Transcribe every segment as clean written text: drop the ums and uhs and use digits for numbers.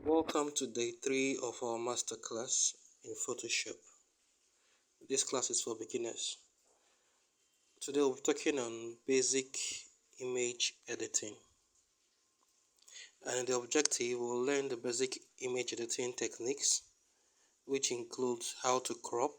Welcome to day 3 of our masterclass in Photoshop. This class is for beginners. Today we'll be talking on basic image editing. And the objective, we'll learn the basic image editing techniques, which includes how to crop,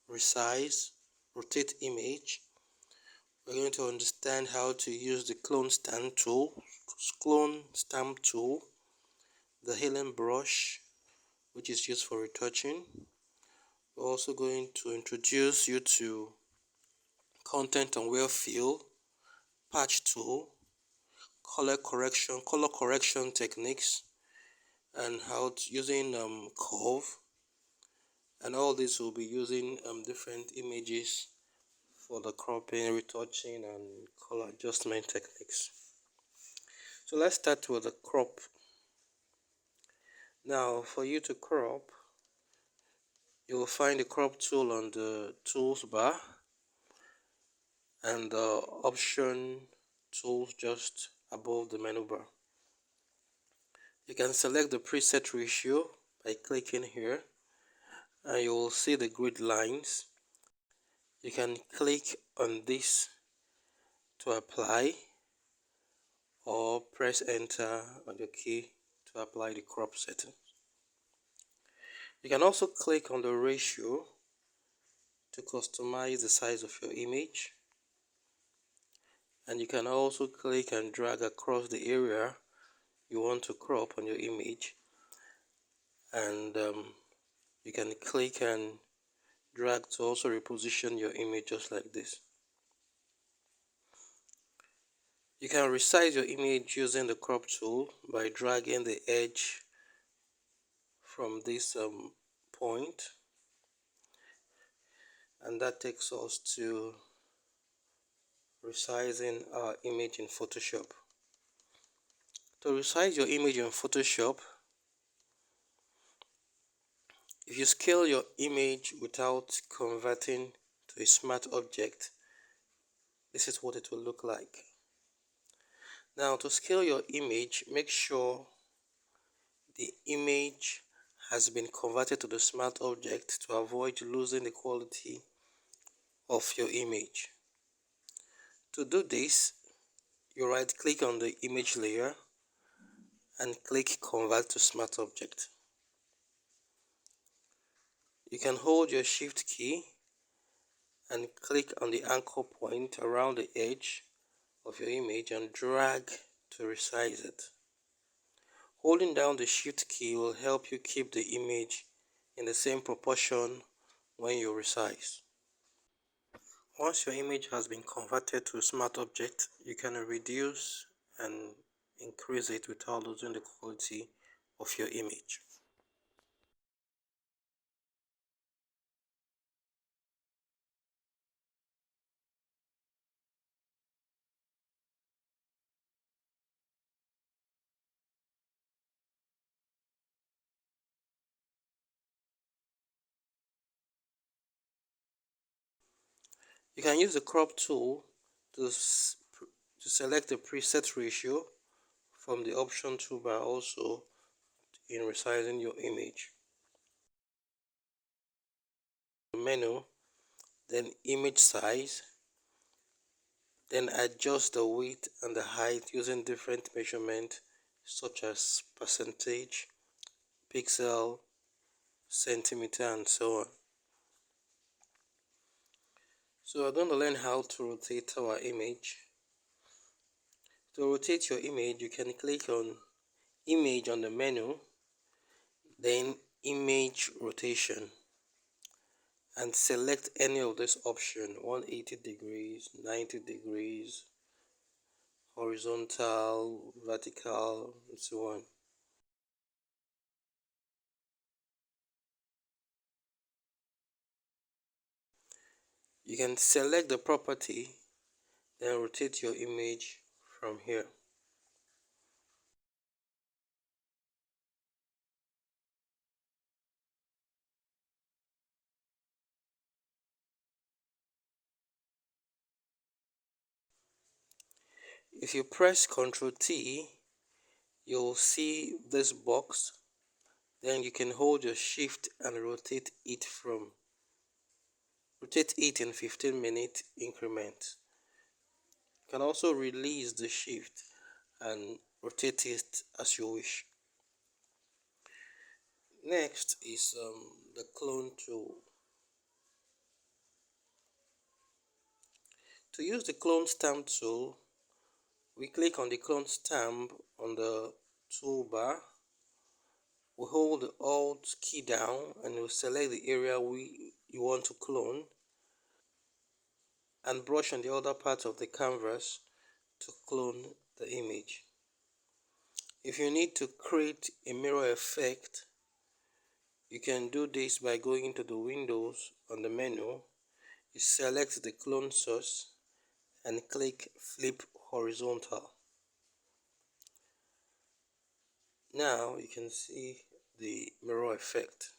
resize, rotate image. We're going to understand how to use the clone stamp tool, the healing brush, which is used for retouching. We're also going to introduce you to content and wear fill, patch tool, color correction techniques, and how to using curve, and all this will be using different images for the cropping, retouching, and color adjustment techniques. So let's start with the crop. Now, for you to crop, you will find the crop tool on the tools bar and the option tools just above the menu bar. You can select the preset ratio by clicking here, and you will see the grid lines. You can click on this to apply, or press enter on your key to apply the crop setting. You can also click on the ratio to customize the size of your image, and you can also click and drag across the area you want to crop on your image, and you can click and drag to also reposition your image just like this. You can resize your image using the crop tool by dragging the edge from this point, and that takes us to resizing our image in Photoshop. To resize your image in Photoshop, if you scale your image without converting to a smart object, this is what it will look like. Now, to scale your image, make sure the image has been converted to the smart object to avoid losing the quality of your image. To do this, you right click on the image layer and click convert to smart object. You can hold your shift key and click on the anchor point around the edge of your image and drag to resize it. Holding down the shift key will help you keep the image in the same proportion when you resize. Once your image has been converted to a smart object, you can reduce and increase it without losing the quality of your image. You can use the crop tool to select the preset ratio from the option toolbar also in resizing your image. The menu, then image size, then adjust the width and the height using different measurements such as percentage, pixel, centimeter, and so on. So we're going to learn how to rotate our image. To rotate your image, you can click on image on the menu, then image rotation, and select any of this option: 180 degrees, 90 degrees, horizontal, vertical, and so on. You can select the property, then rotate your image from here. If you press Ctrl T, you'll see this box Then you can hold your shift and rotate it in 15-minute increments. You can also release the shift and rotate it as you wish. Next is the clone tool. To use the clone stamp tool, we click on the clone stamp on the toolbar. We hold the Alt key down and we'll select the area you want to clone, and brush on the other part of the canvas to clone the image. If you need to create a mirror effect, you can do this by going into the Windows on the menu. You select the clone source and click Flip Horizontal. Now you can see the mirror effect.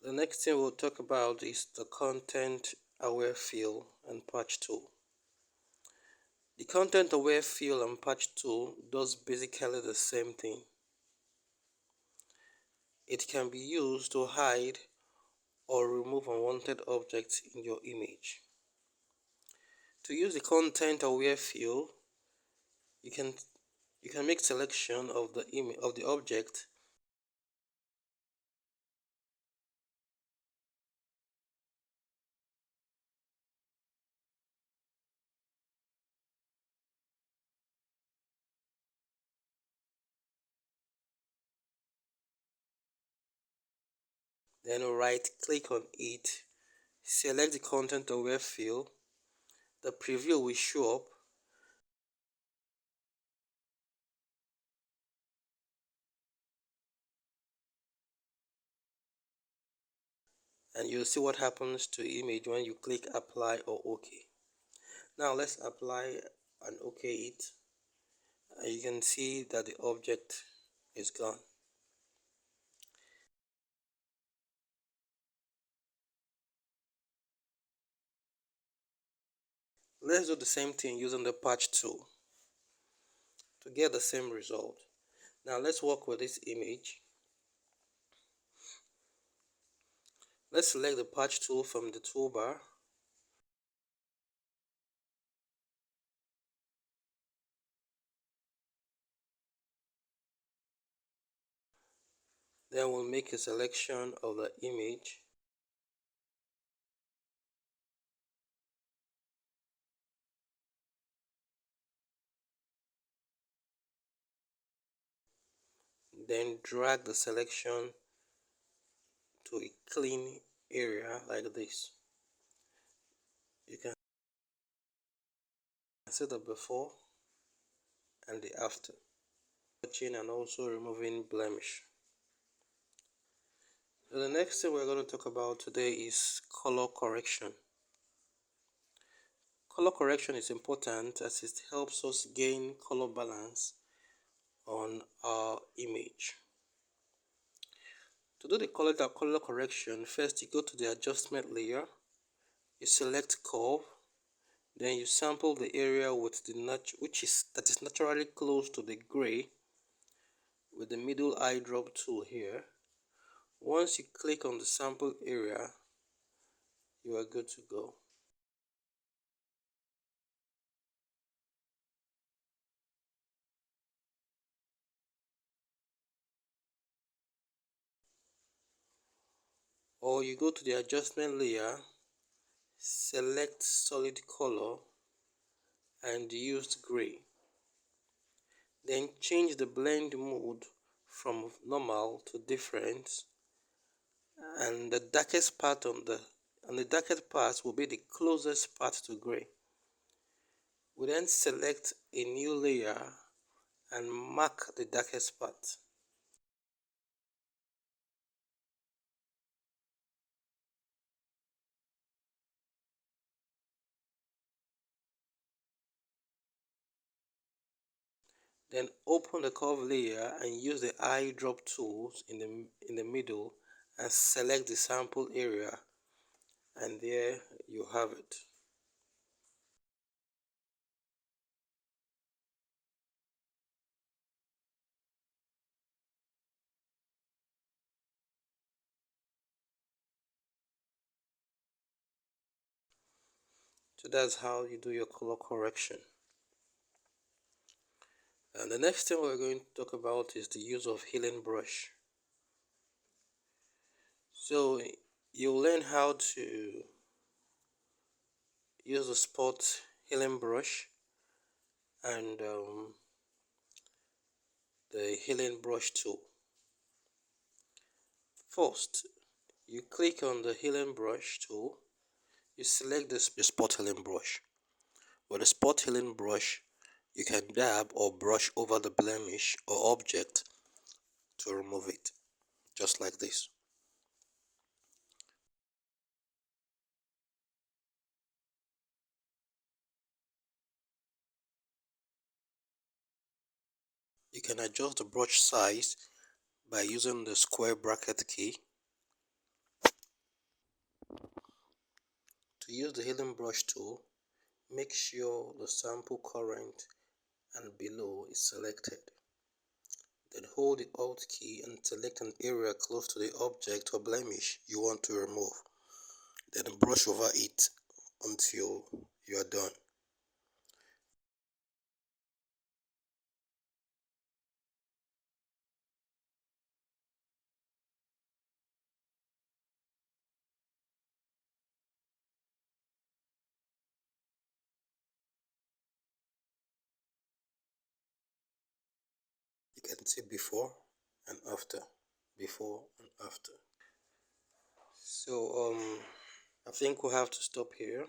The next thing we'll talk about is the content aware fill and patch tool. The content aware fill and patch tool does basically the same thing. It can be used to hide or remove unwanted objects in your image. To use the content aware fill, you can make selection of the image of the object, then right click on it, select the content aware fill. The preview will show up. And you'll see what happens to the image when you click apply or OK. Now let's apply and OK it, and you can see that the object is gone. Let's do the same thing using the patch tool to get the same result. Now let's work with this image. Let's select the patch tool from the toolbar. Then we'll make a selection of the image. Then drag the selection to a clean area like this. You can see the before and the after, touching and also removing blemish. So the next thing we're going to talk about today is color correction. Color correction is important as it helps us gain color balance on our image. To do the color correction, first you go to the adjustment layer, you select curve, then you sample the area with that is naturally close to the gray with the middle eyedrop tool here. Once you click on the sample area, you are good to go. Or you go to the adjustment layer, select solid color and use gray. Then change the blend mode from normal to different, and the darkest part will be the closest part to gray. We then select a new layer and mark the darkest part. Then open the curve layer and use the eyedrop tools in the middle and select the sample area, and there you have it. So that's how you do your color correction. And the next thing we're going to talk about is the use of healing brush. So you'll learn how to use the spot healing brush and the healing brush tool. First, you click on the healing brush tool, you select the spot healing brush. With the spot healing brush, you can dab or brush over the blemish or object to remove it, just like this. You can adjust the brush size by using the square bracket key. To use the healing brush tool, make sure the sample current and below is selected. Then hold the Alt key and select an area close to the object or blemish you want to remove. Then brush over it until you are done. You can see before and after, before and after. So I think we'll have to stop here.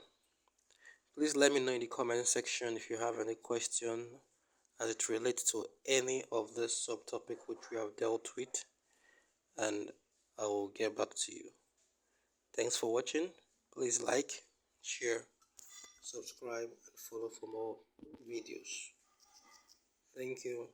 Please let me know in the comment section if you have any question as it relates to any of this subtopic which we have dealt with, and I will get back to you. Thanks for watching. Please like, share, subscribe, and follow for more videos. Thank you.